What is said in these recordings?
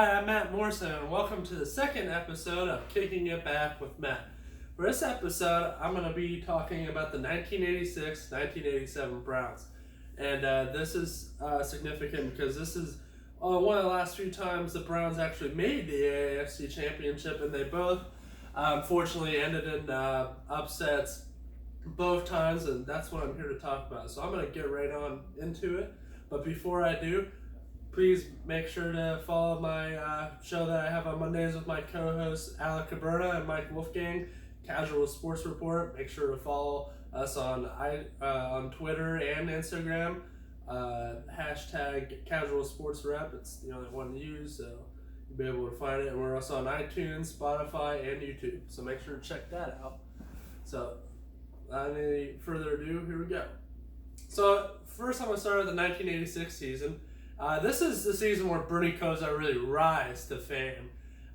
Hi, I'm Matt Morrison, and welcome to the second episode of Kicking It Back with Matt. For this episode, I'm going to be talking about the 1986-1987 Browns. And this is significant because this is one of the last few times the Browns actually made the AFC Championship, and they both unfortunately ended in upsets both times, and that's what I'm here to talk about. So I'm going to get right on into it. But before I do, please make sure to follow my show that I have on Mondays with my co-hosts Alec Caberta and Mike Wolfgang, Casual Sports Report. Make sure to follow us on Twitter and Instagram. Hashtag Casual Sports Rep. It's the only one to use, so you'll be able to find it. And we're also on iTunes, Spotify, and YouTube. So make sure to check that out. So, without any further ado, here we go. So, first I'm going to start with the 1986 season. This is the season where Bernie Kosar really rise to fame.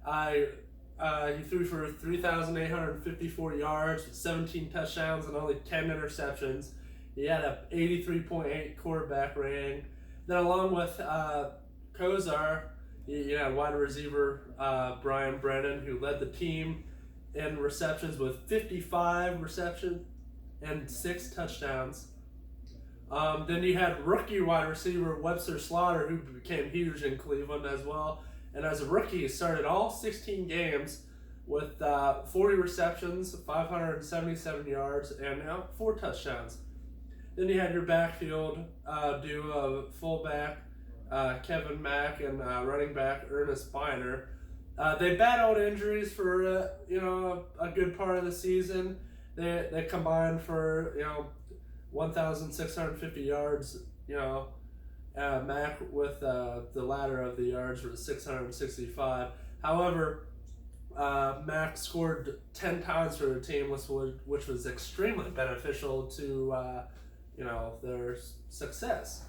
He threw for 3,854 yards, 17 touchdowns, and only 10 interceptions. He had a 83.8 quarterback rating. Then along with Kosar, you had wide receiver Brian Brennan, who led the team in receptions with 55 receptions and 6 touchdowns. Then you had rookie wide receiver Webster Slaughter, who became huge in Cleveland as well. And as a rookie, he started all 16 games with 40 receptions, 577 yards, and 4 touchdowns. Then you had your backfield duo of fullback Kevin Mack and running back Ernest Biner. They battled injuries for a good part of the season. They combined for 1,650 yards, Mack with the latter of the yards for 665. However, Mack scored 10 times for the team, which was extremely beneficial to, their success.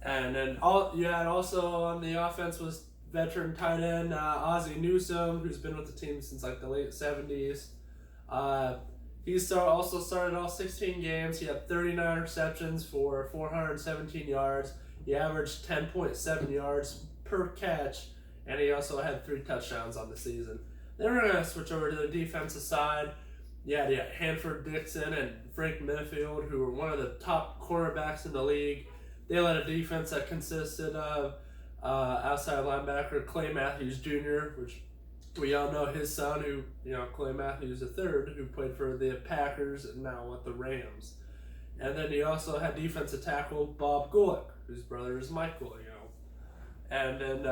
And then you had also on the offense was veteran tight end Ozzie Newsome, who's been with the team since like the late 70s. He also started all 16 games. He had 39 receptions for 417 yards. He averaged 10.7 yards per catch, and he also had 3 touchdowns on the season. Then we're going to switch over to the defensive side. You had Hanford Dixon and Frank Minifield, who were one of the top cornerbacks in the league. They led a defense that consisted of outside linebacker Clay Matthews Jr., which we all know his son, Clay Matthews III, who played for the Packers and now with the Rams. And then he also had defensive tackle Bob Gulick, whose brother is Michael, And then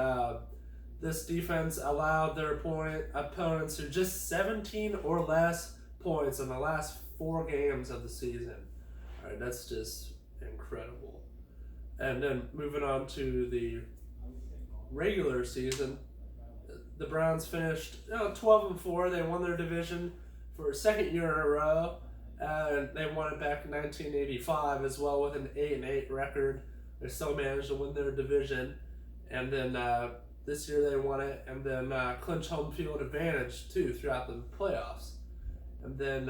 this defense allowed their opponents to just 17 or less points in the last 4 games of the season. All right, that's just incredible. And then moving on to the regular season, the Browns finished 12-4. They won their division for a second year in a row, and they won it back in 1985 as well with an 8-8 record. They still managed to win their division, and then this year they won it, and then clinched home field advantage too throughout the playoffs. And then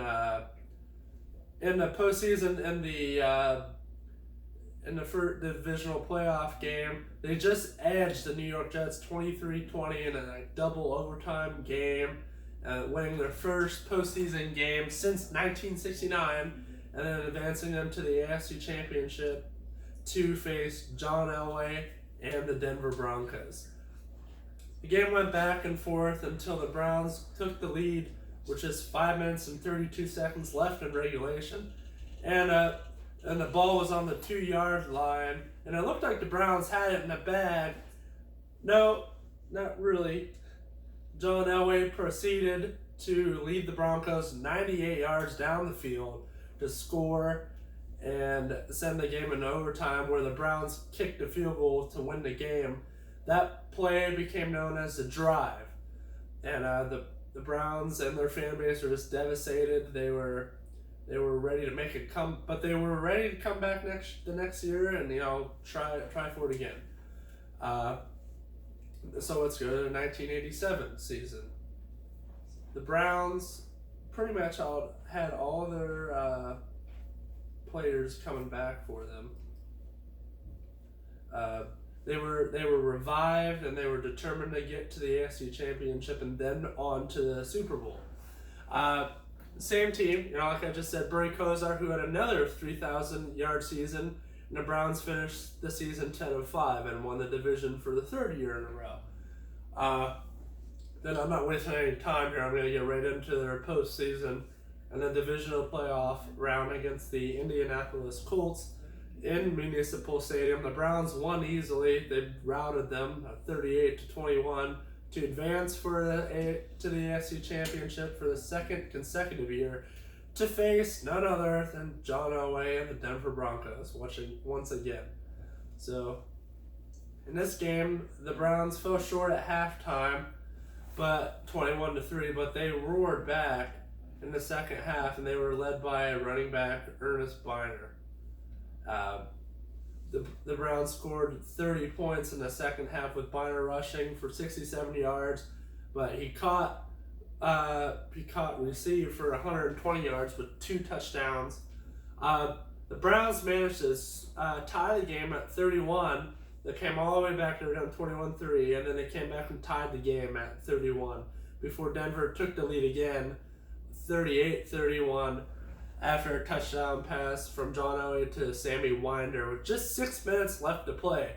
in the postseason, in the first divisional playoff game, they just edged the New York Jets 23-20 in a double overtime game, winning their first postseason game since 1969, and then advancing them to the AFC Championship to face John Elway and the Denver Broncos. The game went back and forth until the Browns took the lead, which is 5 minutes and 32 seconds left in regulation, and the ball was on the 2-yard line, and it looked like the Browns had it in the bag. No, not really. John Elway proceeded to lead the Broncos 98 yards down the field to score and send the game into overtime, where the Browns kicked a field goal to win the game. That play became known as the drive, and the Browns and their fan base were just devastated. They were ready to make it come, but they were ready to come back the next year and try for it again. So let's go to the 1987 season. The Browns pretty much had all their players coming back for them. They were revived, and they were determined to get to the AFC Championship and then on to the Super Bowl. Same team, like I just said, Bernie Kosar, who had another 3,000-yard season, and the Browns finished the season 10-5 and won the division for the third year in a row. Then I'm not wasting any time here. I'm going to get right into their postseason and the divisional playoff round against the Indianapolis Colts in Municipal Stadium. The Browns won easily. They routed them 38-21 to advance to the AFC Championship for the second consecutive year, to face none other than John Elway and the Denver Broncos once again. So in this game, the Browns fell short at halftime, but 21-3, but they roared back in the second half, and they were led by running back Ernest Biner. The Browns scored 30 points in the second half with Biner rushing for 67 yards, but he received for 120 yards with 2 touchdowns. The Browns managed to tie the game at 31. They came all the way back. They were down 21-3, and then they came back and tied the game at 31 before Denver took the lead again, 38-31. After a touchdown pass from John Elway to Sammy Winder with just 6 minutes left to play.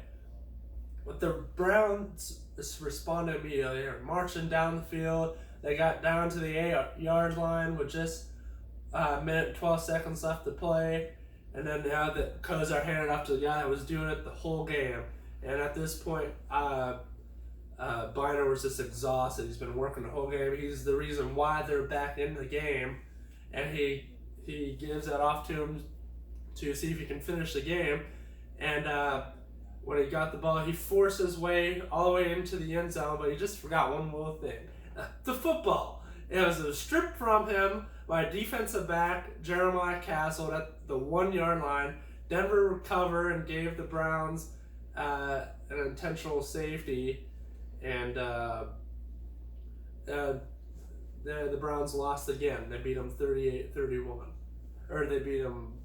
But the Browns responded immediately. They were marching down the field. They got down to the 8-yard line with just a minute and 12 seconds left to play. And then now that Kosar handed off to the guy that was doing it the whole game. And at this point, Biner was just exhausted. He's been working the whole game. He's the reason why they're back in the game. And he gives that off to him to see if he can finish the game. And when he got the ball, he forced his way all the way into the end zone, but he just forgot one little thing. The football. It was stripped from him by defensive back Jeremiah Castle at the 1-yard line. Denver recovered and gave the Browns an intentional safety, and the Browns lost again. They beat them 38-31. Or they beat them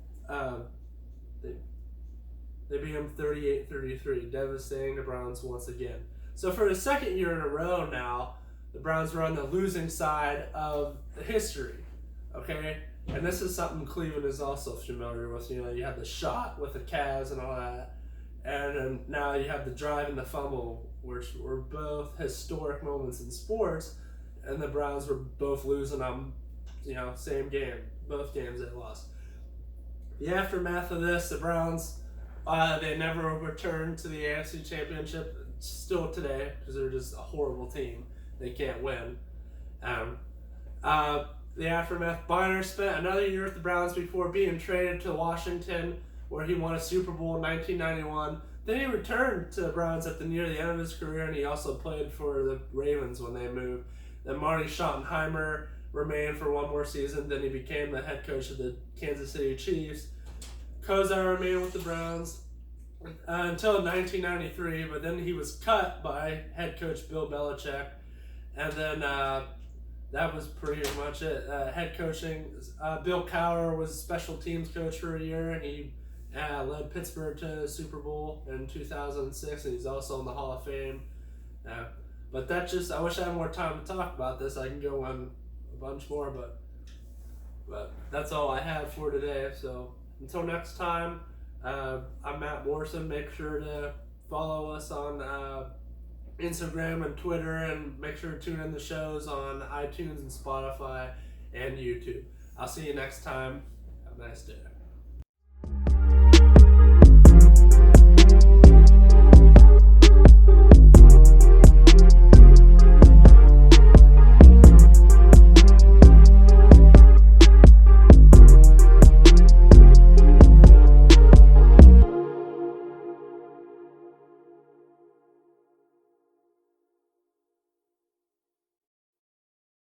38-33, devastating the Browns once again. So for the second year in a row now, the Browns are on the losing side of the history. Okay? And this is something Cleveland is also familiar with. You had the shot with the Cavs and all that. And then now you have the drive and the fumble, which were both historic moments in sports. And the Browns were both losing them, same game. Both games they lost. The aftermath of this, the Browns, they never returned to the AFC Championship still today because they're just a horrible team. They can't win. The aftermath, Biner spent another year with the Browns before being traded to Washington, where he won a Super Bowl in 1991. Then he returned to the Browns near the end of his career, and he also played for the Ravens when they moved. Then Marty Schottenheimer remained for one more season. Then he became the head coach of the Kansas City Chiefs. Kosar remained with the Browns until 1993, but then he was cut by head coach Bill Belichick. And then that was pretty much it. Head coaching, Bill Cowher was special teams coach for a year, and he led Pittsburgh to the Super Bowl in 2006, and he's also in the Hall of Fame. But I wish I had more time to talk about this. I can go on a bunch more, but that's all I have for today. So until next time, I'm Matt Morrison. Make sure to follow us on Instagram and Twitter, and make sure to tune in the shows on iTunes and Spotify and YouTube. I'll see you next time. Have a nice day.